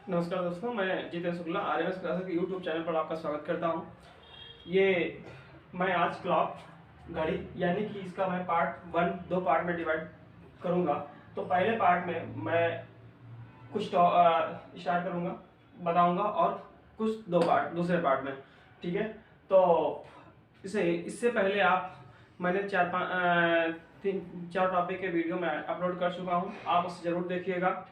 नमस्कार दोस्तों, मैं जितेंद्र शुक्ला आरएमएस क्लासेस के यूट्यूब चैनल पर आपका स्वागत करता हूं। ये मैं आज क्लॉक घड़ी यानी कि इसका मैं दो पार्ट में डिवाइड करूंगा। तो पहले पार्ट में मैं कुछ स्टार्ट करूंगा, बताऊंगा, और कुछ दूसरे पार्ट में, ठीक है। तो इससे पहले मैंने 3-4 टॉपिक के वीडियो में अपलोड कर चुका हूँ, आप उसे ज़रूर देखिएगा।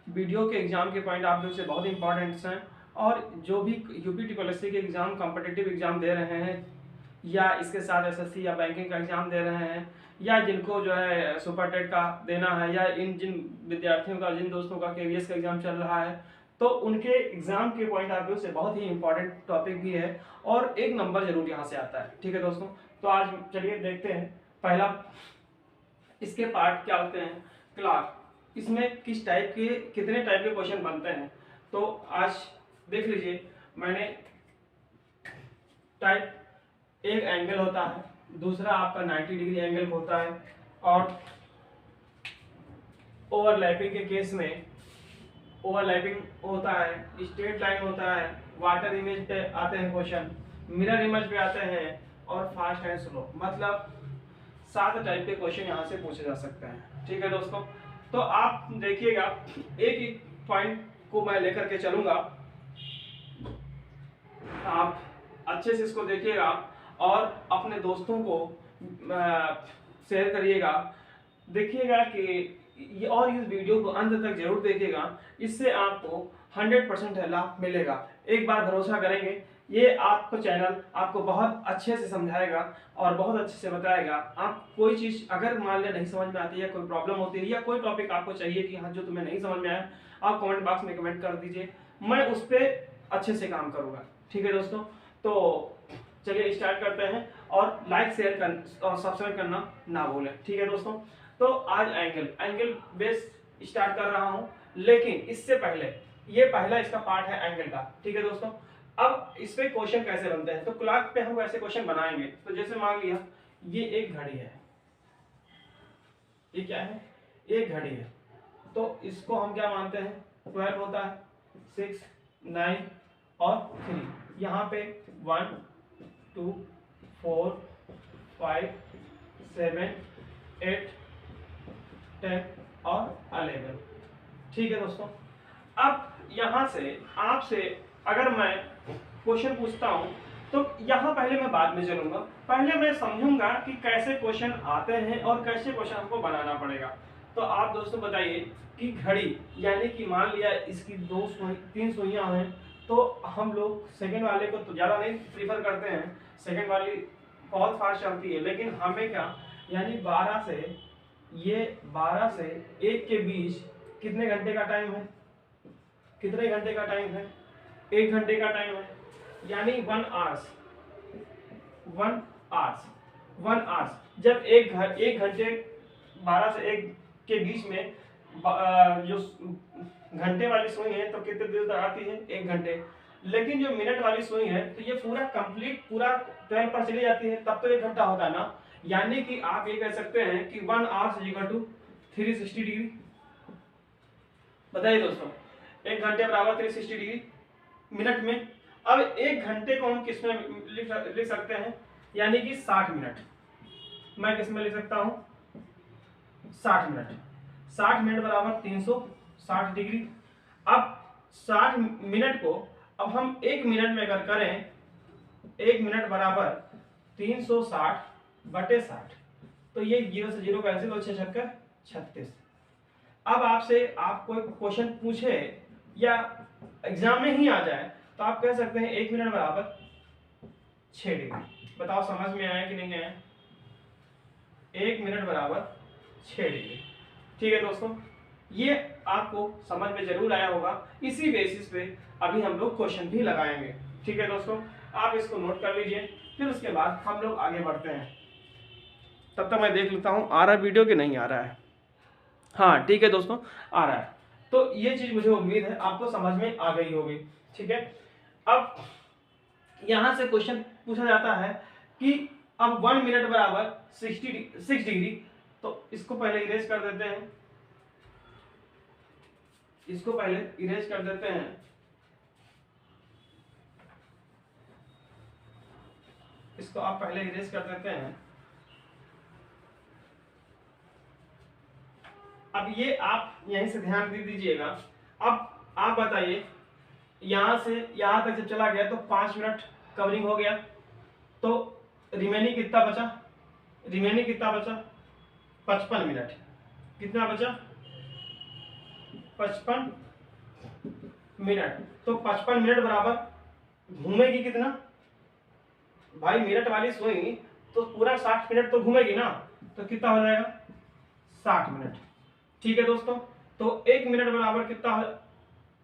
वीडियो के एग्ज़ाम के पॉइंट ऑफ व्यू से बहुत इंपॉर्टेंट्स हैं, और जो भी यूपी टीपीएससी के एग्ज़ाम कॉम्पिटिटिव एग्ज़ाम दे रहे हैं, या इसके साथ एसएससी या बैंकिंग का एग्ज़ाम दे रहे हैं, या जिनको जो है सुपर टेट का देना है, या जिन विद्यार्थियों का, जिन दोस्तों का केवीएस का एग्ज़ाम चल रहा है, तो उनके एग्ज़ाम के पॉइंट ऑफ व्यू से बहुत ही इंपॉर्टेंट टॉपिक भी है, और एक नंबर जरूर यहाँ से आता है, ठीक है दोस्तों। तो आज चलिए देखते हैं पहला इसके पार्ट क्या होते हैं। क्लॉक, इसमें कितने टाइप के क्वेश्चन बनते हैं, तो आज देख लीजिए। मैंने एक एंगल होता है, दूसरा आपका 90 डिग्री एंगल होता है, और ओवरलैपिंग के केस में ओवरलैपिंग होता है, स्ट्रेट लाइन होता है, वाटर इमेज पे आते हैं क्वेश्चन, मिरर इमेज पे आते हैं, और फास्ट एंड स्लो, मतलब 7 टाइप के क्वेश्चन यहाँ से पूछे जा सकते हैं, ठीक है दोस्तों। तो आप देखिएगा, एक एक पॉइंट को मैं लेकर के चलूंगा, आप अच्छे से इसको देखिएगा और अपने दोस्तों को शेयर करिएगा, देखिएगा कि और इस वीडियो को अंत तक जरूर देखिएगा, इससे आपको 100% लाभ मिलेगा। एक बार भरोसा करेंगे, ये आपको चैनल आपको बहुत अच्छे से समझाएगा और बहुत अच्छे से बताएगा। आप कोई चीज़ अगर मान लिया नहीं समझ में आती है, कोई प्रॉब्लम होती है, या कोई टॉपिक आपको चाहिए कि हाँ जो तुम्हें नहीं समझ में आया, आप कमेंट बॉक्स में कमेंट कर दीजिए, मैं उस पर अच्छे से काम करूँगा, ठीक है दोस्तों। तो चलिए स्टार्ट करते हैं, और लाइक शेयर और सब्सक्राइब करना ना भूलें, ठीक है दोस्तों। तो आज एंगल बेस स्टार्ट कर रहा हूँ, लेकिन इससे पहले ये पहला इसका पार्ट है एंगल का, ठीक है दोस्तों। अब इस पे क्वेश्चन कैसे बनते हैं, तो क्लॉक पे हम ऐसे क्वेश्चन बनाएंगे। तो जैसे मान लिया ये एक घड़ी है, ये क्या है, एक घड़ी है, तो इसको हम क्या मानते हैं, 12 होता है, 6, 9 और 3, यहाँ पे 1, 2, 4, 5, 7, 8, 10 और 11, ठीक है दोस्तों। अब यहाँ से आपसे अगर मैं क्वेश्चन पूछता हूँ, तो यहाँ पहले मैं बाद में चलूंगा, पहले मैं समझूंगा कि कैसे क्वेश्चन आते हैं और कैसे क्वेश्चन हमको बनाना पड़ेगा। तो आप दोस्तों बताइए कि घड़ी यानी कि मान लिया इसकी 3 सुइयां हैं, तो हम लोग सेकंड वाले को तो ज़्यादा नहीं प्रीफर करते हैं, सेकंड वाली बहुत फास्ट चलती है, लेकिन हमें क्या, यानी 12 से 1 के बीच कितने घंटे का टाइम है, कितने घंटे का टाइम है, 1 घंटे का टाइम है, यानी 1 आवर्स। 1 आवर्स जब एक घंटे 12 से 1 के बीच में जो घंटे वाली सुई है, तो कितने देर तक आती है, 1 घंटे। लेकिन जो मिनट वाली सुई है, तो ये पूरा 12 पर चली जाती है, तब तो 1 घंटा होता है ना। यानी कि आप ये कह सकते हैं कि 1 आवर्स इक्वल टू 360 डिग्री। बताइए दोस्तों, 1 घंटे बराबर 360 डिग्री मिनट में। अब 1 घंटे को हम किस में लिख सकते हैं, यानी कि 60 मिनट। मैं किस में लिख सकता हूं, 60 मिनट। 60 मिनट बराबर 360 डिग्री। अब 60 मिनट को अब हम 1 मिनट में अगर करें, 1 मिनट बराबर 360/60, तो ये 0 से 0 कैंसिल हो, 6 छक्के 36। अब आप कोई क्वेश्चन पूछे या एग्जाम में ही आ जाए, तो आप कह सकते हैं 1 मिनट बराबर 6 डिग्री। बताओ समझ में आया कि नहीं आया, 1 मिनट बराबर 6 डिग्री, ठीक है दोस्तों। ये आपको समझ में जरूर आया होगा, इसी बेसिस पे अभी हम लोग क्वेश्चन भी लगाएंगे, ठीक है दोस्तों। आप इसको नोट कर लीजिए, फिर उसके बाद हम लोग आगे बढ़ते हैं। तब तक मैं देख लेता हूँ आ रहा वीडियो कि नहीं आ रहा है। हाँ ठीक है दोस्तों, आ रहा है। तो ये चीज मुझे उम्मीद है आपको समझ में आ गई होगी, ठीक है। अब यहां से क्वेश्चन पूछा जाता है कि अब 1 मिनट बराबर 6 डिग्री, तो इसको पहले इरेज कर देते हैं। इसको पहले इरेज कर देते हैं। इसको आप पहले इरेज कर देते हैं। अब ये आप यहीं से ध्यान दे दीजिएगा। अब आप बताइए, यहां से यहां तक जब चला गया तो 5 मिनट कवरिंग हो गया, तो रिमेनिंग कितना बचा? रिमेनिंग कितना बचा? 55 मिनट। कितना बचा? 55 मिनट। तो 55 मिनट बराबर घूमेगी कितना भाई? मिनट वाली सुई तो पूरा 60 मिनट तो घूमेगी ना, तो कितना हो जाएगा? 60 मिनट। ठीक है दोस्तों, तो 1 मिनट बराबर कितना हो,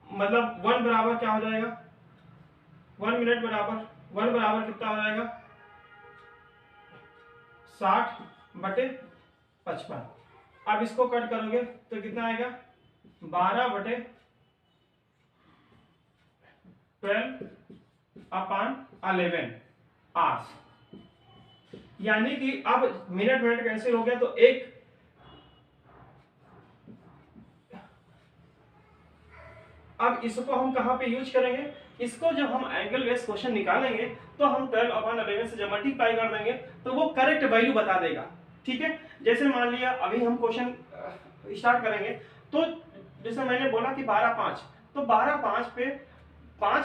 मतलब 1 बराबर क्या हो जाएगा? 1 मिनट बराबर 1 बराबर कितना हो जाएगा? 60/55। अब इसको कट करोगे तो कितना आएगा? 12/12/11 आवर्स। यानी कि अब मिनट मिनट कैंसिल हो गया, तो एक अब इसको हम कहां पे यूज करेंगे? इसको जब हम एंगल बेस्ड क्वेश्चन निकालेंगे तो हम 12/11 से जब मल्टीप्लाई कर देंगे तो वो करेक्ट वैल्यू बता देगा। ठीक है, जैसे मान लिया अभी हम क्वेश्चन स्टार्ट करेंगे, तो जैसे मैंने बोला कि 12/5, तो 12/5 पे 5,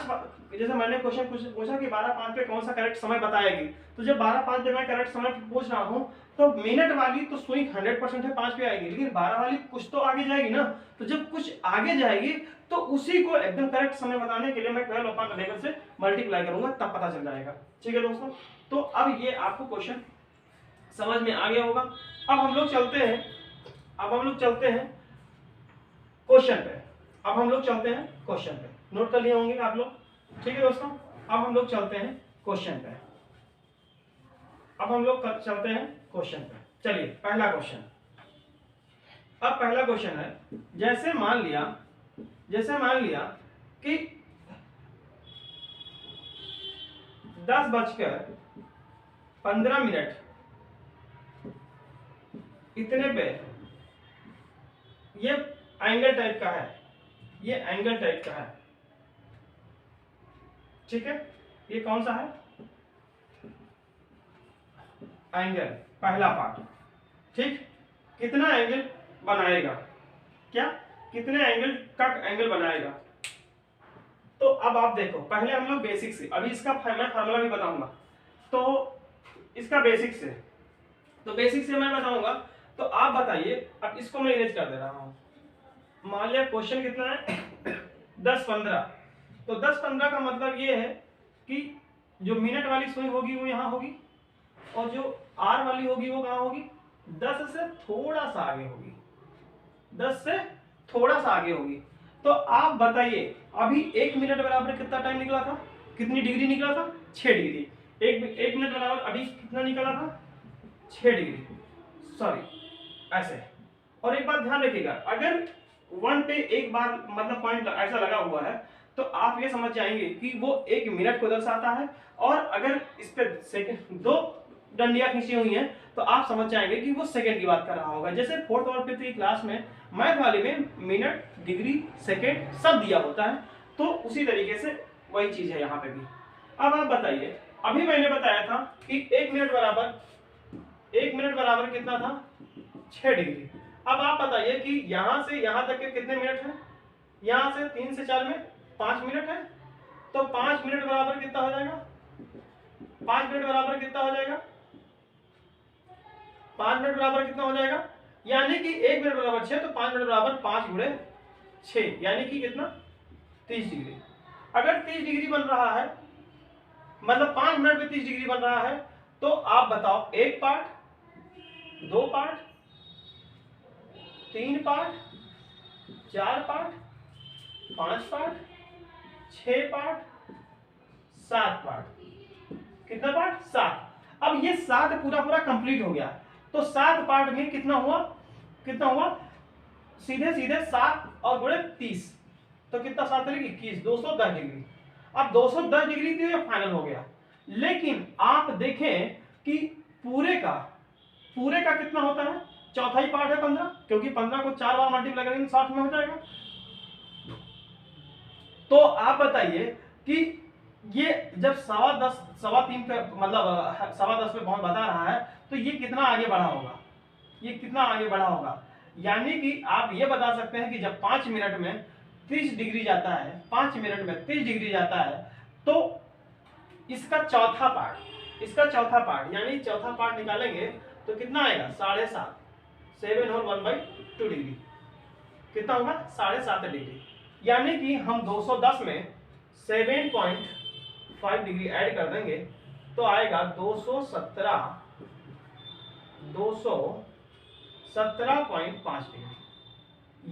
जैसे मैंने क्वेश्चन पूछा कि 12/5 पे कौन सा करेक्ट समय बताएगी, तो जब 12/5 पे मैं करेक्ट समय पूछ रहा हूँ, तो मिनट वाली तो सुई 100% है 5 पे आएगी, लेकिन 12 वाली कुछ तो आगे जाएगी ना, तो जब कुछ आगे जाएगी तो उसी को एकदम करेक्ट समय बताने के लिए मैं 12/11 से मल्टीप्लाई करूंगा, तब पता चल जाएगा। ठीक है दोस्तों, तो अब ये आपको क्वेश्चन समझ में आ गया होगा। अब हम लोग चलते हैं क्वेश्चन पे। नोट कर लिए होंगे आप लोग। ठीक है दोस्तों, अब हम लोग चलते हैं क्वेश्चन पे। चलिए पहला क्वेश्चन। अब पहला क्वेश्चन है, जैसे मान लिया कि 10:15 इतने पे ये एंगल टाइप का है। ठीक है, ये कौन सा है? एंगल, पहला पार्ट। ठीक, कितना एंगल बनाएगा? क्या कितने एंगल का एंगल बनाएगा? तो अब आप देखो, पहले हम लोग बेसिक से, अभी इसका मैं फार्मूला भी बताऊंगा, तो इसका बेसिक से मैं बताऊंगा। तो आप बताइए, अब इसको मैं इरेज कर दे रहा हूं। मान लिया क्वेश्चन कितना है? 10:15। तो 10:15 का मतलब ये है कि जो मिनट वाली सुई होगी वो यहाँ होगी, और जो आर वाली होगी वो कहाँ होगी? 10 से थोड़ा सा आगे होगी। 10 से थोड़ा सा आगे होगी। तो आप बताइए, अभी 1 मिनट बराबर कितना टाइम निकला था? कितनी डिग्री निकला था? 6 डिग्री। एक मिनट बराबर अभी कितना निकला था? 6 डिग्री, सॉरी ऐसे। और एक बात ध्यान रखिएगा, अगर 1 पे एक बार मतलब पॉइंट ऐसा लगा हुआ है, तो आप ये समझ जाएंगे कि वो 1 मिनट को दर्शाता है, और अगर इस पे सेकंड 2 डंडियां खींची हुई हैं, तो आप समझ जाएंगे कि वो सेकंड की बात कर रहा होगा। जैसे 4th और 5th की क्लास में मैथ वाले में मिनट, डिग्री, सेकंड सब दिया होता है, तो उसी तरीके से वही चीज है यहाँ पे भी। अब आप बताइए, अभी मैंने बताया था कि 1 मिनट बराबर कितना था? 6 डिग्री। अब आप बताइए कि यहां से यहां तक के कितने मिनट हैं? यहां से 3 से 4 में 5 मिनट है, तो 5 मिनट बराबर कितना हो जाएगा? 5 मिनट बराबर कितना हो जाएगा? 5 मिनट बराबर कितना हो जाएगा? यानी कि 1 मिनट बराबर 6, तो 5 मिनट बराबर 5 गुणे 6, यानी कि कितना? 30 डिग्री। अगर 30 डिग्री बन रहा है, मतलब 5 मिनट में 30 डिग्री बन रहा है, तो आप बताओ, 1 part, 2 part, 3 part, 4 part, 5 part, 6 part, 7 part. कितना पार्ट? 7। अब ये 7 पूरा कंप्लीट हो गया, तो 7 पार्ट में कितना हुआ? सीधे 7 और गुणे 30, तो कितना 7 चलेगी? 21, 210 डिग्री। अब 210 डिग्री तो ये फाइनल हो गया, लेकिन आप देखें कि पूरे का कितना होता है? चौथाई पार्ट है 15, क्योंकि 15 को 4 बार मल्टीप्लाई करेंगे 60 में हो जाएगा। तो आप बताइए कि ये जब 10:15 3:15 पे मतलब 10:15 पे पहुंच बता रहा है तो ये कितना आगे बढ़ा होगा, ये कितना आगे बढ़ा होगा। यानी कि आप ये बता सकते हैं कि जब 5 मिनट में 30 डिग्री जाता है, 5 मिनट में 30 डिग्री जाता है, तो इसका चौथा पार्ट यानी चौथा पार्ट निकालेंगे तो कितना आएगा 7.5 7 और 1/2 डिग्री कितना होगा 7.5 डिग्री। यानी कि हम 210 में 7.5 डिग्री ऐड कर देंगे तो आएगा 217.5 डिग्री।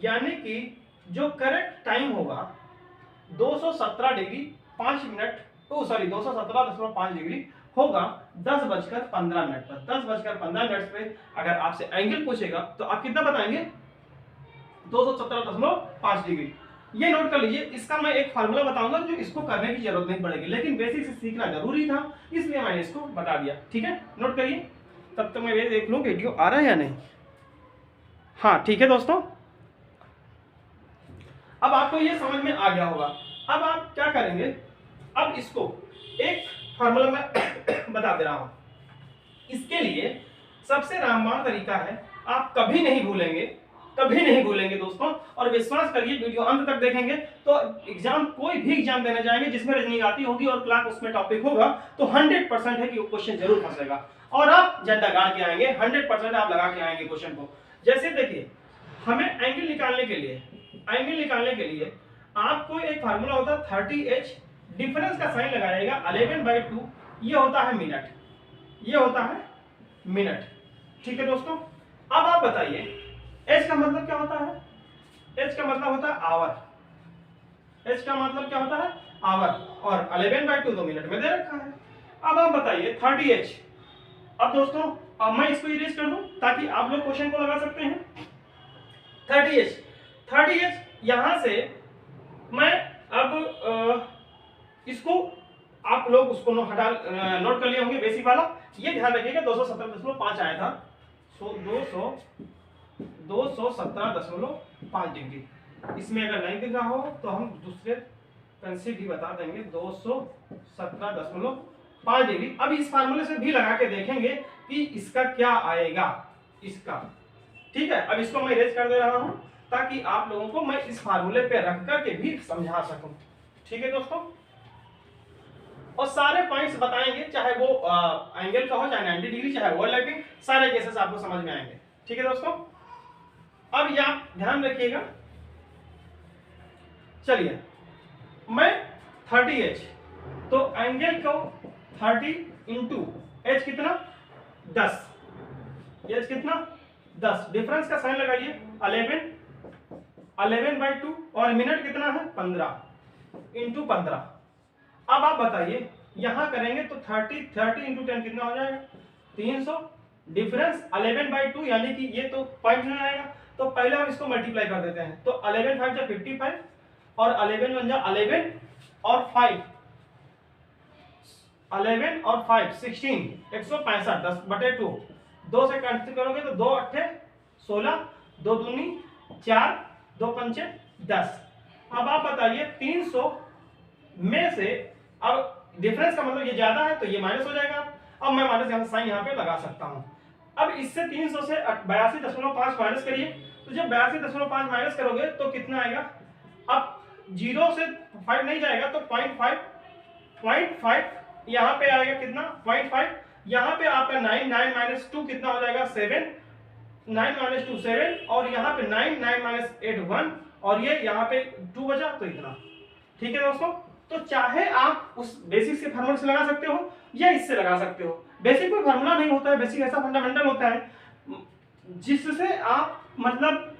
यानी कि जो करेक्ट टाइम होगा 217 डिग्री 5 मिनट 217.5 डिग्री होगा 10:15 पर। 10:15 पे अगर आपसे एंगल पूछेगा तो आप कितना बताएंगे 217.5 डिग्री। ये नोट कर लीजिए। इसका मैं एक फार्मूला बताऊंगा जो इसको करने की जरूरत नहीं पड़ेगी, लेकिन बेसिक से सीखना जरूरी था इसलिए मैंने इसको बता दिया। ठीक है, नोट करिए। तब तक मैं ये देख लूं वीडियो आ रहा है या नहीं। हाँ ठीक है दोस्तों, अब आपको ये समझ में आ गया होगा। अब आप क्या करेंगे, अब इसको एक फार्मूला में बता दे रहा हूं। इसके लिए सबसे रामबाण तरीका है, आप कभी नहीं भूलेंगे दोस्तों, और विश्वास करिए वीडियो अंत तक देखेंगे तो एग्जाम कोई भी एग्जाम देने जाएंगे जिसमें रीजनिंग आती होगी और क्लास उसमें टॉपिक होगा तो 100% है कि क्वेश्चन जरूर फंसेगा और आप झंडा गाड़ के आएंगे, 100% आप लगा के आएंगे क्वेश्चन को। जैसे देखिए, हमें एंगल निकालने के लिए आपको एक फार्मूला होता है 30h, डिफरेंस का साइन लगाइएगा 11/2, ये होता है मिनट। ठीक है दोस्तों, अब आप बताइए h का मतलब क्या होता है, h का मतलब होता है आवर, और 11/2 तो मिनट में दे रखा है। अब आप बताइए 30h। अब दोस्तों अब मैं इसको इरेज कर दूं ताकि आप लोग क्वेश्चन को लगा सकते हैं। 30h यहां से मैं अब इसको आप लोग उसको नोट कर लिए होंगे बेसिक वाला। ये ध्यान रखिएगा 217.5 आया था, 217.5 डिग्री। इसमें अगर नहीं दिख रहा हो तो हम दूसरे पेन से भी बता देंगे 217.5 डिग्री। अब इस फार्मूले से भी लगा के देखेंगे कि इसका क्या आएगा इसका। ठीक है, अब इसको मैं इरेज कर दे रहा हूं ताकि आप लोगों को मैं इस फार्मूले पे रख करके भी समझा सकूं। ठीक है दोस्तों, और सारे पॉइंट्स बताएंगे, चाहे वो एंगल का हो, चाहे 90 डिग्री, चाहे ओवरलैपिंग, सारे केसेस आपको समझ में आएंगे। ठीक है दोस्तों, अब ये आप ध्यान रखिएगा। चलिए, मैं 30h तो एंगल को 30 इंटू h कितना 10, h कितना 10, डिफरेंस का साइन लगाइए 11/2 और मिनट कितना है 15 इंटू 15। अब आप बताइए यहां करेंगे तो 30 इंटू 10 कितना हो जाएगा 300, डिफरेंस 11/2 यानी कि ये तो पॉइंट में आएगा, तो पहले हम इसको मल्टीप्लाई कर देते हैं। तो 11 5 जा 55 और 11 1 जा 11 और 5 11 और 5 16 165 10/2 2 से कैंसिल करोगे तो 2 8 16 2 दूनी 4 2 पंचे 10। अब आप बताइए 300 में से, अब डिफरेंस का मतलब ये ज्यादा है तो ये माइनस हो जाएगा। अब मैं माइनस यहां साइन यहां पे लगा सकता हूं। अब इससे 300 से 82.5 माइनस करिए, तो जब 82.5 माइनस करोगे तो कितना आएगा, अब 0 से 5 नहीं जाएगा तो 0.5 यहां पे आएगा कितना 0.5, यहां पे आपका 9 2 कितना हो जाएगा 7, 9 2 7, और यहां पे 9 8 1, और ये यहां पे 2 बचा तो इतना। ठीक है दोस्तों, तो चाहे आप उस बेसिक से फार्मूला से लगा सकते हो या इससे लगा सकते हो। बेसिक कोई फार्मूला नहीं होता है, बेसिक ऐसा फंडामेंटल होता है जिससे आप मतलब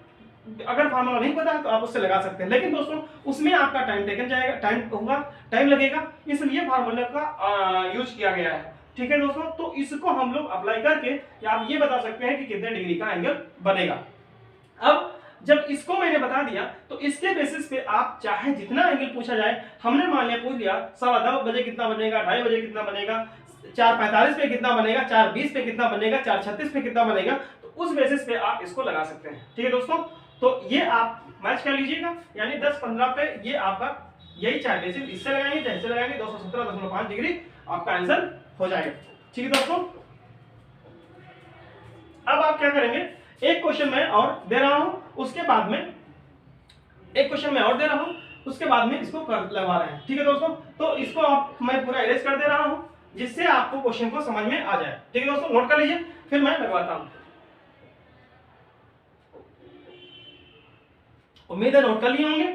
अगर फार्मूला नहीं पता है तो आप उससे लगा सकते हैं, लेकिन दोस्तों उसमें आपका टाइम टेकन जाएगा, टाइम लगेगा, इसलिए फार्मूला का यूज किया गया है। ठीक है दोस्तों, तो इसको हम लोग अप्लाई करके आप ये बता सकते हैं कि कितने डिग्री का एंगल बनेगा। अब जब इसको मैंने बता दिया तो इसके बेसिस पे आप चाहे जितना एंगल पूछा जाए, हमने मान लिया पूछ लिया 10:15 बजे कितना बनेगा, 2:30 बजे कितना बनेगा, 4:45 पे कितना बनेगा, 4:20 पे कितना बनेगा, 4:36 पे कितना बनेगा, तो उस बेसिस पे आप इसको लगा सकते हैं। ठीक है दोस्तों, तो ये आप मैच कर लीजिएगा, यानी 10-15 पे ये आपका यही चाहे बेसिस इससे लगाएंगे चाहे इससे लगाएंगे 217.5 डिग्री आपका आंसर हो जाएगा। ठीक है दोस्तों, अब आप क्या करेंगे, एक क्वेश्चन मैं और दे रहा हूं, उसके बाद में एक क्वेश्चन मैं और दे रहा हूं, उसके बाद में इसको लगवा रहे हैं। ठीक है दोस्तों, तो इसको आप मैं पूरा इरेज कर दे रहा हूं जिससे आपको क्वेश्चन को समझ में आ जाए। ठीक है दोस्तों, नोट कर लीजिए, फिर मैं लगवाता हूं। उम्मीद है नोट कर लिए होंगे।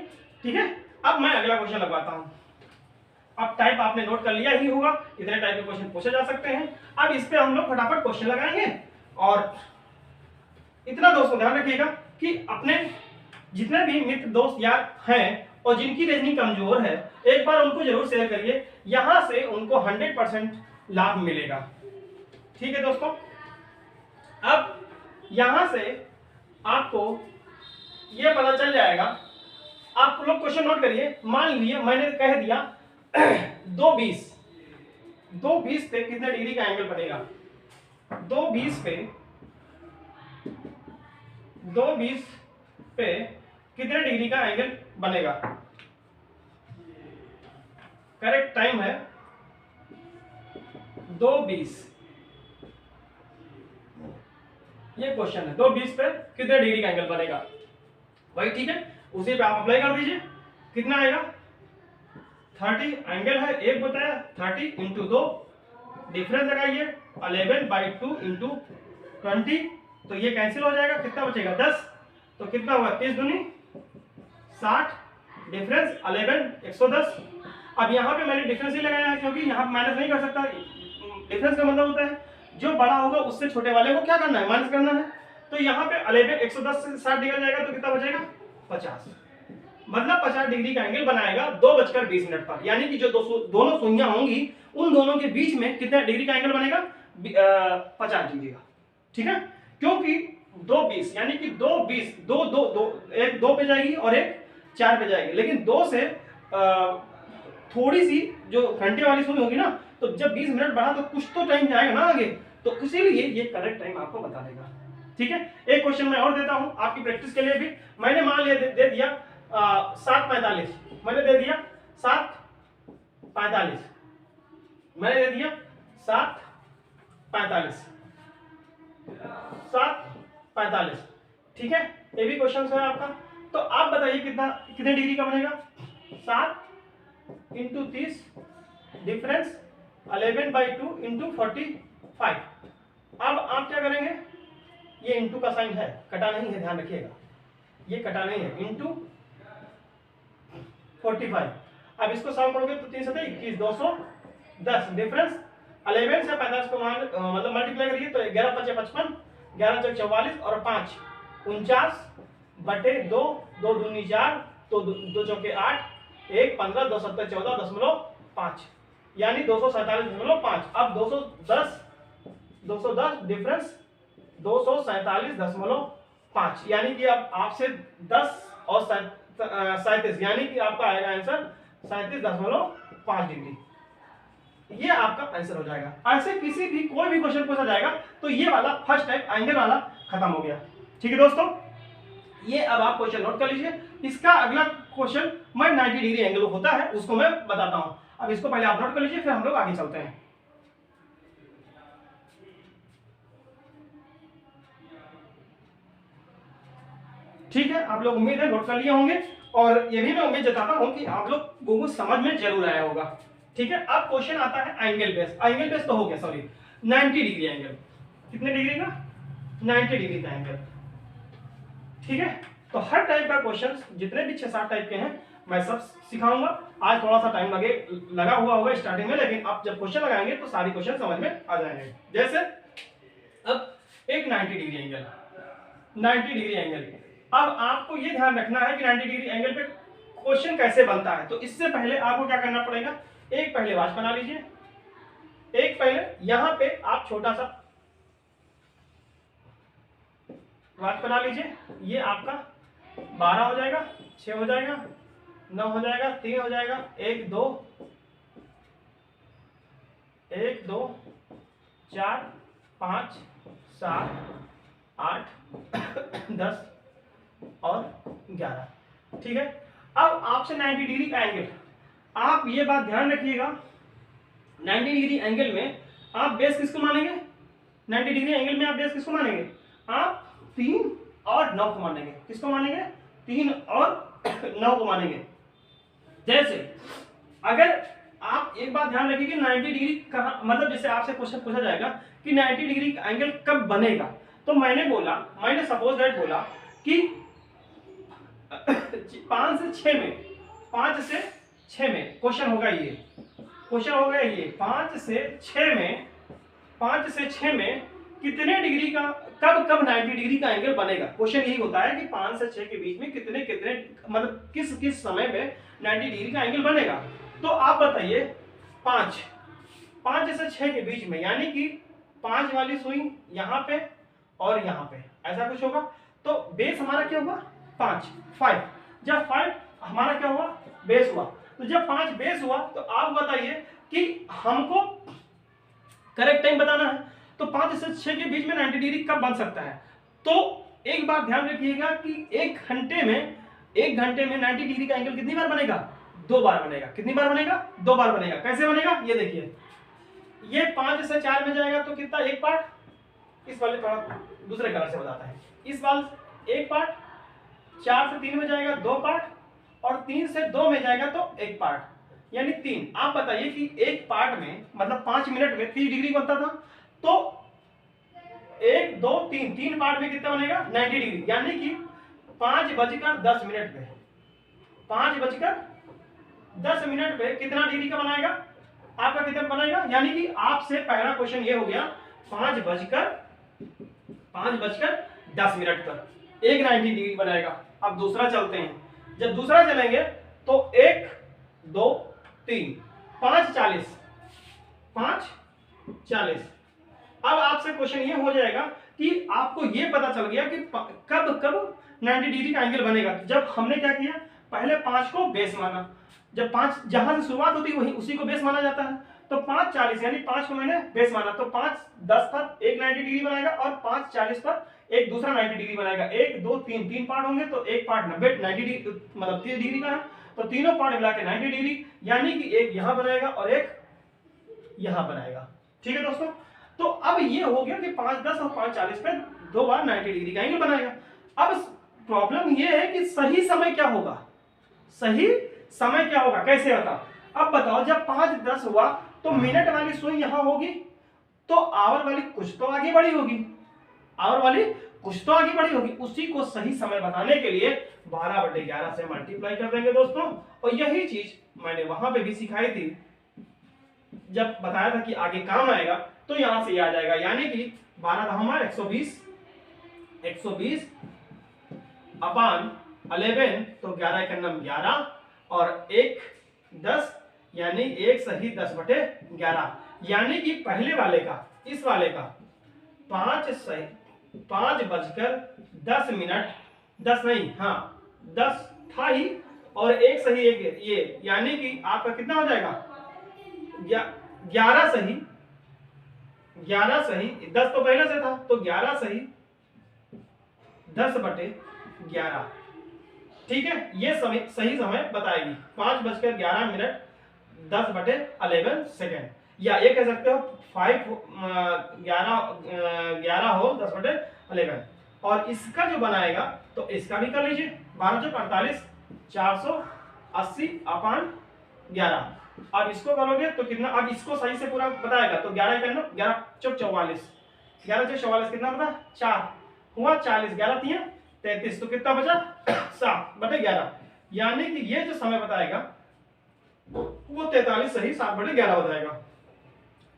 ठीक है, अब मैं अगला क्वेश्चन लगवाता हूं। अब टाइप आपने नोट कर लिया ही होगा, इतने टाइप के क्वेश्चन पूछे जा सकते हैं। अब इस पे हम लोग फटाफट क्वेश्चन लगाएंगे। और इतना दोस्तों ध्यान रखिएगा कि अपने जितने भी मित्र दोस्त यार हैं और जिनकी रीजनिंग कमजोर है, एक बार उनको जरूर शेयर करिए, यहां से उनको 100% लाभ मिलेगा। ठीक है दोस्तों, अब यहां से आपको यह पता चल जाएगा, आप लोग क्वेश्चन नोट करिए। मान लीजिए मैंने कह दिया 220 पे कितने डिग्री का एंगल बनेगा, 220 पे कितने डिग्री का एंगल बनेगा। करेक्ट टाइम है 2:20। ये क्वेश्चन है 2:20 पे कितने डिग्री का एंगल बनेगा, वही ठीक है, उसी पे आप अप्लाई कर दीजिए। कितना आएगा 30, एंगल है एक बताया 30 इंटू 2, डिफरेंस लगाइए 11/2 इंटू 20, तो ये कैंसिल हो जाएगा, कितना बचेगा 10, तो कितना हुआ 30 दूनी 60, डिफरेंस 11 110। अब यहाँ पे मैंने डिफरेंस ही लगाया है क्योंकि यहाँ पे माइनस नहीं कर सकता। डिफरेंस का मतलब होता है जो बड़ा होगा उससे छोटे वाले को क्या करना है, माइनस करना है। तो यहाँ पे 11 110 से 60 निकल जाएगा तो कितना बचेगा 50, मतलब 50 डिग्री का एंगल बनाएगा 2:20 पर। यानी कि जो दोनों सुइयां होंगी उन दोनों के बीच में कितना डिग्री का एंगल बनेगा 50 डिग्री का। ठीक है, क्योंकि 2:20 यानी कि 2:20 एक 2 पे जाएगी और एक 4 पे जाएगी, लेकिन 2 से थोड़ी सी जो घंटे वाली सुई होगी ना, तो जब 20 मिनट बढ़ा तो कुछ तो टाइम जाएगा ना आगे, तो इसीलिए ये करेक्ट टाइम आपको बता देगा। ठीक है, एक क्वेश्चन मैं और देता हूं आपकी प्रैक्टिस के लिए भी। मैंने मान लिया दे दिया 7:45, मैंने दे दिया 7:45, मैंने दे दिया 7:45, 7:45। ठीक है, ये भी क्वेश्चन है आपका। तो आप बताइए कितने डिग्री का बनेगा, 7 इंटू 30, डिफरेंस 11/2 इंटू 45। अब आप क्या करेंगे, ये इंटू का साइन है, कटा नहीं है, ध्यान रखिएगा, ये कटा नहीं है, इंटू 45। अब इसको सॉल्व करोगे तो 3 7 21 210, डिफरेंस 11 से 45 को मतलब मल्टीप्लाई करिए तो 11 5 55, 11 4 44 और 5 49/2, 2 दूनी 4, तो 2 चौके 8, 1 15, 2 7 14.5, यानी 247.5। अब 210 डिफरेंस 247.5, यानी कि अब आपसे 10 और 37, यानी कि आपका आएगा आंसर 37.5 डिग्री। ये आपका आंसर हो जाएगा। ऐसे किसी भी कोई भी क्वेश्चन पूछा जाएगा तो ये वाला फर्स्ट टाइप एंगल वाला खत्म हो गया। ठीक है दोस्तों, ये अब आप क्वेश्चन नोट कर लीजिए। इसका अगला क्वेश्चन मैं 90 डिग्री एंगल होता है उसको मैं बताता हूं। अब इसको पहले आप नोट कर लीजिए, फिर हम लोग आगे चलते हैं। ठीक है, आप लोग उम्मीद है नोट कर लिए होंगे, और ये भी मैं उम्मीद जताता हूं कि आप लोगों को समझ में जरूर आया होगा। ठीक है, अब क्वेश्चन आता है एंगल बेस। एंगल बेस तो हो गया, सॉरी 90 डिग्री एंगल। कितने डिग्री का, 90 डिग्री का एंगल। ठीक है, तो हर टाइप का क्वेश्चन जितने भी 6-7 टाइप के हैं मैं सब सिखाऊंगा। आज थोड़ा सा टाइम लगा हुआ होगा स्टार्टिंग में, लेकिन आप जब क्वेश्चन लगाएंगे तो सारी क्वेश्चन समझ में आ जाएंगे। जैसे अब एक 90 डिग्री एंगल, 90 डिग्री एंगल। अब आपको ये ध्यान रखना है कि 90 डिग्री एंगल पे क्वेश्चन कैसे बनता है। तो इससे पहले आपको क्या करना पड़ेगा, एक पहले वाच बना लीजिए। एक पहले यहां पे आप छोटा सा वाच बना लीजिए। ये आपका 12 हो जाएगा, 6 हो जाएगा, 9 हो जाएगा, 3 हो जाएगा, 1 2 4 5 7 8 10 और 11। ठीक है, अब आपसे 90 डिग्री का एंगल आप ये बात ध्यान रखिएगा, 90 डिग्री एंगल में आप बेस किसको मानेंगे? 90 डिग्री एंगल में आप बेस किसको मानेंगे? आप 3 और 9 को मानेंगे। किसको मानेंगे? 3 और 9 को मानेंगे। जैसे अगर आप एक बात ध्यान रखिए कि 90 डिग्री कहाँ, मतलब जैसे आपसे क्वेश्चन पूछा जाएगा कि 90 डिग्री का एंगल कब बनेगा, तो मैंने सपोज दैट बोला कि 5 से 6 में, 5 से 6 में क्वेश्चन होगा ये 5 से 6 में, 5 से 6 में कितने डिग्री का, कब 90 डिग्री का एंगल बनेगा। क्वेश्चन यही होता है कि 5 से 6 के बीच में कितने मतलब किस समय पे 90 डिग्री का एंगल बनेगा। तो आप बताइए 5 से 6 के बीच में, यानी कि 5 वाली सुई यहाँ पे और यहाँ पे ऐसा कुछ होगा। तो बेस हमारा क्या होगा? 5। जब 5 हमारा क्या हुआ? बेस हुआ। तो जब 5 बेस हुआ तो आप बताइए कि हमको करेक्ट टाइम बताना है। तो 5 से 6 के बीच में 90 डिग्री कब बन सकता है? तो एक बात ध्यान रखिएगा कि एक घंटे में 90 डिग्री का एंगल कितनी बार बनेगा? 2 बार बनेगा। कितनी बार बनेगा? 2 बार बनेगा। कैसे बनेगा? ये देखिए, ये 5 से 4 में जाएगा तो कितना? 1 पार्ट। इस वाले थोड़ा दूसरे कलर से बताता है। इस वाल 1 पार्ट, 4 से 3 में जाएगा 2 पार्ट, और 3 से 2 में जाएगा तो 1 पार्ट, यानी 3। आप बताइए कि एक पार्ट में मतलब 5 मिनट में 30 डिग्री बनता था, तो 1 2 3 पार्ट में कितना बनेगा? 90 डिग्री, यानी कि 5:10 पे 5:10 पे कितना डिग्री का बनाएगा? आपका कितना बनाएगा? यानी कि आपसे पहला क्वेश्चन ये हो गया 5:10 पर एक 90 डिग्री बनाएगा। अब दूसरा चलते हैं। जब दूसरा चलेंगे तो 1 2 3 5:40। अब आपसे क्वेश्चन ये हो जाएगा कि आपको ये पता चल गया कि कब 90 डिग्री का एंगल बनेगा। जब हमने क्या किया, पहले 5 को बेस माना। जब 5 जहां से शुरुआत होती है वही उसी को बेस माना जाता है। तो 5:40 यानी 5 को मैंने बेस माना, तो 5:10 पर एक 90 डिग्री बनाएगा और 5:40 पर एक दूसरा 90 डिग्री बनाएगा। 1 2 3 पार्ट होंगे, तो एक पार्ट 90 डिग्री मतलब 30 डिग्री का है, तो तीनों पार्ट मिला के 90 डिग्री, यानी कि एक यहां बनाएगा और एक यहां बनाएगा। ठीक है दोस्तों, तो अब ये हो गया कि 5:10 और 5:40 पे 2 बार 90 डिग्री का एंगल बनाएगा। अब प्रॉब्लम ये है कि सही समय क्या होगा? कैसे होता? अब बताओ, जब 5:10 हुआ तो मिनट वाली सुई यहां होगी, तो आवर वाली कुछ तो आगे बढ़ी होगी। उसी को सही समय बताने के लिए 12/11 से मल्टीप्लाई कर देंगे दोस्तों। और यही चीज मैंने वहां पे भी सिखाई थी, जब बताया था कि आगे काम आएगा, तो यहां से आ जाएगा, यानी कि 12 हमारा 120 अपान 11, तो 11 का नाम 11 और 1 10, यानी 1 सही 10/11, यानी कि पहले वाले का इस वाले का 5:10 10 नहीं, हाँ 10 था ही, और 1 सही 1 ये, यानी कि आपका कितना हो जाएगा? 11 सही 10 तो पहले से था, तो 11 सही 10/11। ठीक है, ये सही समय बताएगी 5:11 10/11 सेकेंड, या ये कह सकते हो 11 हो 10/11। और इसका जो बनाएगा तो इसका भी कर लीजिए, 12/48 480 अपान 11। अब इसको करोगे तो कितना? अब इसको सही से पूरा बताएगा तो 11 करना, 11 चौक 44, 11 चौक 44 कितना बता? 4 हुआ, 40 11 3 33, तो कितना बचा? 7/11, यानी कि ये जो समय बताएगा वो 43 सही 7/11 बताएगा।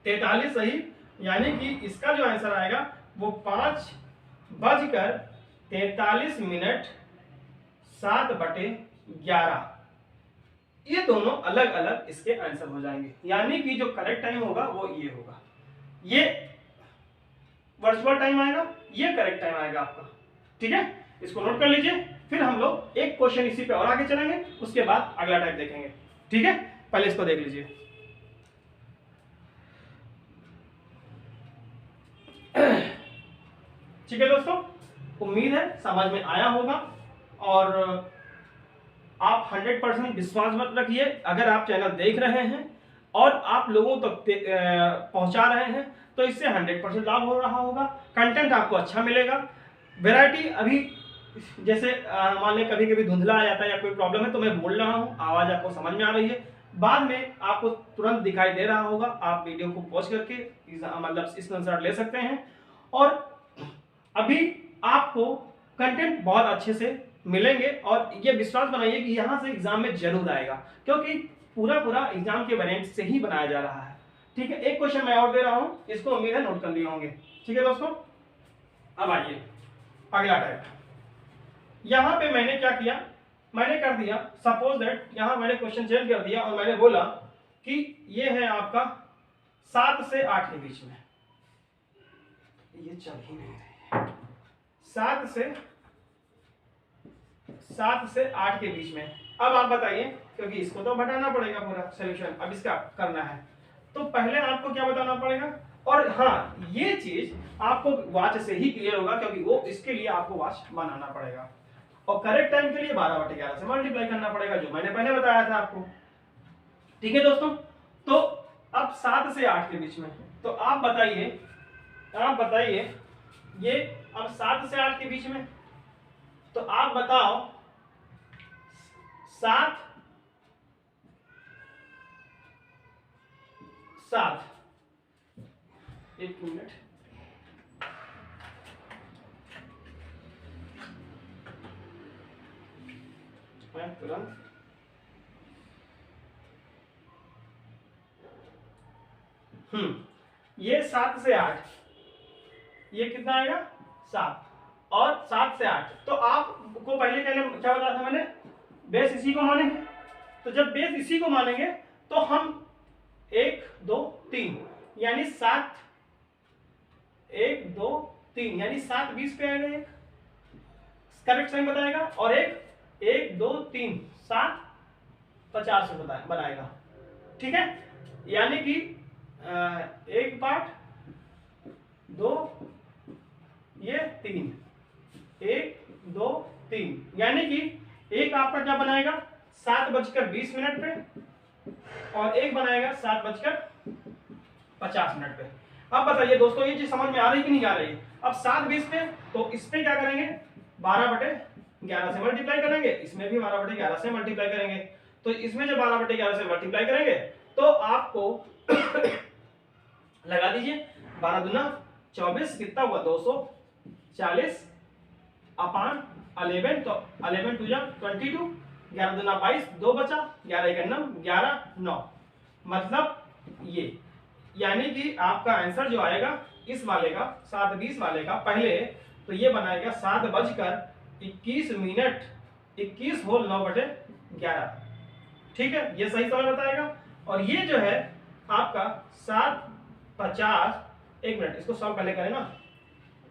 43 सही, यानी कि इसका जो आंसर आएगा वो 5:43 7/11। ये दोनों अलग अलग इसके आंसर हो जाएंगे, यानी कि जो करेक्ट टाइम होगा वो ये होगा, ये वर्चुअल टाइम आएगा, ये करेक्ट टाइम आएगा आपका। ठीक है, इसको नोट कर लीजिए। फिर हम लोग एक क्वेश्चन इसी पे और आगे चलेंगे, उसके बाद अगला टाइप देखेंगे। ठीक है, पहले इसको देख लीजिए। ठीक है दोस्तों, उम्मीद है समझ में आया होगा, और आप 100% विश्वास मत रखिए। अगर आप चैनल देख रहे हैं और आप लोगों तक पहुंचा रहे हैं तो इससे 100% लाभ हो रहा होगा, कंटेंट आपको अच्छा मिलेगा। वैरायटी अभी जैसे मान लें कभी कभी धुंधला आ जाता है या कोई प्रॉब्लम है तो मैं बोल रहा हूँ, आवाज़ आपको समझ में आ रही है, बाद में आपको तुरंत दिखाई दे रहा होगा। आप वीडियो को पॉज करके मतलब स्क्रीनशॉट ले सकते हैं और अभी आपको कंटेंट बहुत अच्छे से मिलेंगे और ये विश्वास बनाइए कि यहाँ से एग्जाम में जरूर आएगा, क्योंकि पूरा पूरा एग्जाम के वेरिएंट से ही बनाया जा रहा है। ठीक है, एक क्वेश्चन मैं और दे रहा हूँ, इसको उम्मीद है नोट कर लिए होंगे। ठीक है दोस्तों, अब आइए अगला टाइप। यहाँ पे मैंने क्या किया, मैंने कर दिया सपोज दैट, यहाँ मैंने क्वेश्चन चेंज कर दिया और मैंने बोला कि ये है आपका 7 से 8 के बीच में, ये चल ही नहीं रही, 7 से 8 के बीच में। अब आप बताइए, क्योंकि इसको तो बताना पड़ेगा पूरा सोल्यूशन, अब इसका करना है तो पहले आपको क्या बताना पड़ेगा। और हाँ, ये चीज आपको वॉच से ही क्लियर होगा, क्योंकि वो इसके लिए आपको वॉच बनाना पड़ेगा और करेक्ट टाइम के लिए 12/11 से मल्टीप्लाई करना पड़ेगा, जो मैंने पहले बताया था आपको। ठीक है दोस्तों, तो अब 7 से 8 के बीच में, तो आप बताइए ये अब 7 से 8 के बीच में, तो आप बताओ 7 एक मिनट, मैं तुरंत ये 7 से 8, ये कितना आएगा 7 और 7 से 8। तो आपको पहले क्या बताया था मैंने, बेस इसी को मानेंगे। तो जब बेस इसी को मानेंगे तो हम 1 2 3 यानी 7 1 2 3 यानी 7 20 पे आएगा, एक करेक्ट टाइम बताएगा, और एक 1 2 3 7 50 पे बनाएगा। ठीक है, यानी कि एक पार्ट 2 ये 3 1 2 3, यानी कि एक आपका क्या बनाएगा 7:20 पे और एक बनाएगा 7:50 पे। अब बताइए दोस्तों, ये चीज समझ में आ रही कि नहीं आ रही। अब 7:20 पे, तो इस पे क्या करेंगे 12/11 से मल्टीप्लाई करेंगे, इसमें भी 12/11 से मल्टीप्लाई करेंगे। तो इसमें जब 12/11 से मल्टीप्लाई करेंगे तो आपको लगा दीजिए 12 दूना 24, कितना हुआ 240 अपान 11, तो 11 2 22, 11 दूना 22, 2 बचा, 11 1 9, 11 9, मतलब ये, यानी कि आपका आंसर जो आएगा इस वाले का 7:20 वाले का पहले, तो ये बनाएगा 7:21, 21 होल 9/11। ठीक है, ये सही समय बताएगा। और ये जो है आपका 7:50, एक मिनट इसको सॉल्व पहले करें ना,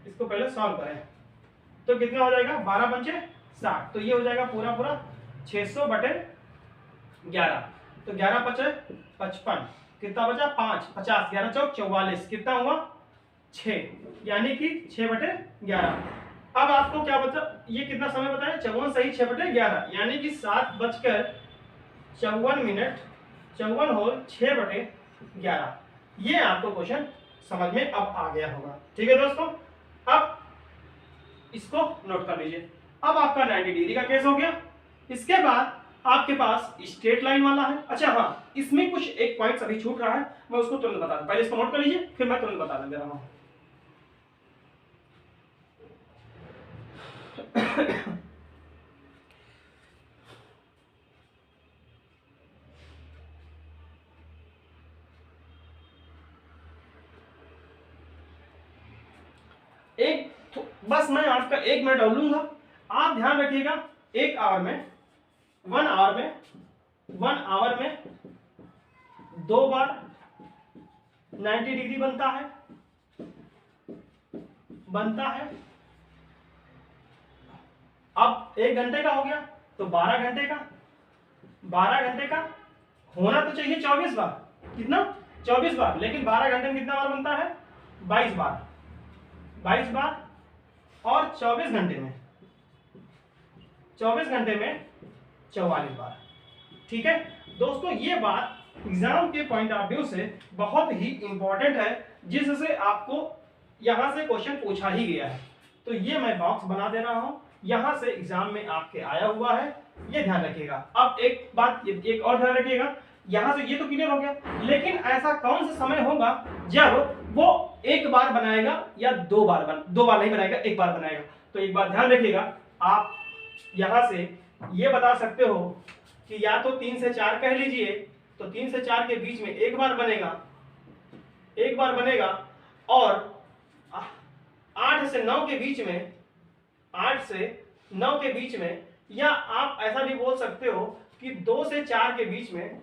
इसको पहले सॉल्व करें तो कितना हो जाएगा 12 पंचे 60, तो ये हो जाएगा पूरा 600/11, तो 11 पचे 55, कितना बचा 5, 50, 11 चौक 44, कितना हुआ 6, यानी कि 6/11। अब आपको क्या बता, ये कितना समय बताया 54 सही 6/11, यानी कि 7:54, 54 होल 6/11। ये आपको क्वेश्चन समझ में अब आ गया होगा। ठीक है दोस्तों, अब इसको नोट कर लीजिए। अब आपका 90 डिग्री का केस हो गया। इसके बाद आपके पास स्ट्रेट लाइन वाला है। अच्छा हाँ, इसमें कुछ एक पॉइंट अभी छूट रहा है, मैं उसको तुरंत बता दूं, पहले इसको नोट कर लीजिए फिर मैं तुरंत बता दे रहा हूं। बस मैं आपका 1 मिनट और लूंगा, आप ध्यान रखिएगा। 1 आवर में 1 आवर में 2 बार 90 डिग्री बनता है। अब 1 घंटे का हो गया तो 12 घंटे का होना तो चाहिए 24 बार, कितना 24 बार, लेकिन 12 घंटे में कितना बार बनता है 22 बार, और 24 घंटे में 44 बार। ठीक है दोस्तों, ये बात एग्जाम के पॉइंट ऑफ व्यू से बहुत ही इंपॉर्टेंट है, जिससे आपको यहां से क्वेश्चन पूछा ही गया है। तो ये मैं बॉक्स बना दे रहा हूं, यहां से एग्जाम में आपके आया हुआ है, ये ध्यान रखिएगा। अब एक बात, एक और ध्यान रखिएगा, यहां से ये तो क्लियर हो गया, लेकिन ऐसा कौन सा समय होगा जब वो एक बार बनाएगा या दो बार नहीं बनाएगा, एक बार बनाएगा। तो एक बार ध्यान रखिएगा, आप यहां से ये बता सकते हो कि या तो 3 से 4 कह लीजिए, तो 3 से 4 के बीच में एक बार बनेगा, और 8 से 9 के बीच में, 8 से 9 के बीच में, या आप ऐसा भी बोल सकते हो कि 2 से 4 के बीच में,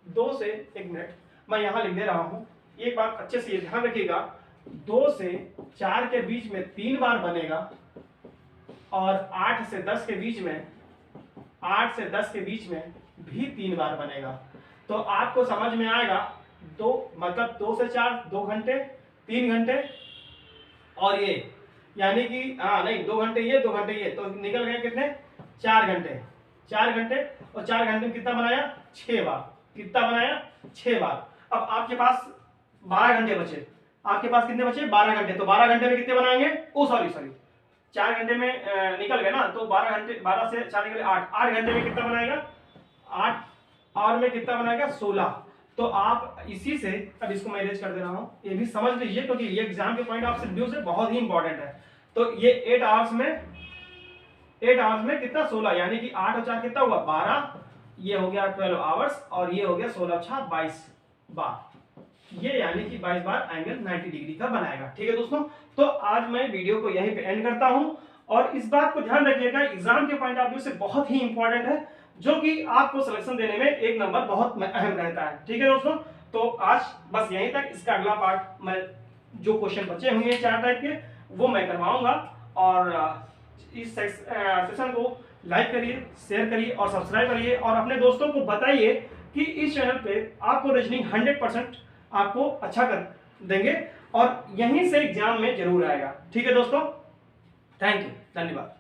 2 से, एक मिनट मैं यहां लिख दे रहा हूं, एक बात अच्छे से ध्यान रखिएगा, 2 से 4 के बीच में 3 बार बनेगा, और 8 से 10 के बीच में, 8 से 10 के बीच में भी 3 बार बनेगा। तो आपको समझ में आएगा, 2 मतलब 2 से 4 2 घंटे, 3 घंटे, और ये यानी कि नहीं 2 घंटे ये 2 घंटे ये, तो निकल गए कितने, 4 घंटे। 4 घंटे और 4 घंटे में कितना बनाया, 6 बार। कितना बनाया, 6 बार। अब आपके पास 12 घंटे बचे, आपके पास कितने बचे, 12 घंटे। तो 12 घंटे में कितने बनाएंगे, ओ सॉरी 4 घंटे में निकल गए ना, तो 12 घंटे, 12 से 4 निकले 8 घंटे में कितना बनाएगा, 8 और में कितना बनाएगा, 16। तो आप इसी से, अब इसको मैं इरेज कर दे रहा हूं, ये भी समझ लीजिए क्योंकि ये एग्जाम के पॉइंट ऑफ व्यू से बहुत ही इंपॉर्टेंट है। तो ये 8 आवर्स में कितना, 16, यानी कि 8 और 4 कितना हुआ, 12, ये हो गया 12 आवर्स, और ये हो गया 16 और 6 22 बार, ये यानी कि 22 बार एंगल 90 डिग्री का बनाएगा। ठीक है दोस्तों, तो आज मैं वीडियो को यहीं पे एंड करता हूं, और इस बात को ध्यान रखिएगा, एग्जाम के पॉइंट ऑफ व्यू से बहुत ही इंपॉर्टेंट है, जो कि आपको सिलेक्शन देने में एक नंबर बहुत अहम रहता है। ठीक है दोस्तों, तो आज बस यहीं तक, इसका अगला पार्ट मैं, जो क्वेश्चन बचे हुए हैं 4 टाइप के, वो मैं करवाऊंगा। और इस सेशन को लाइक करिए, शेयर करिए और सब्सक्राइब करिए, और अपने दोस्तों को बताइए कि इस चैनल पे आपको रीजनिंग 100% आपको अच्छा कर देंगे, और यहीं से एग्जाम में जरूर आएगा। ठीक है दोस्तों, थैंक यू, धन्यवाद।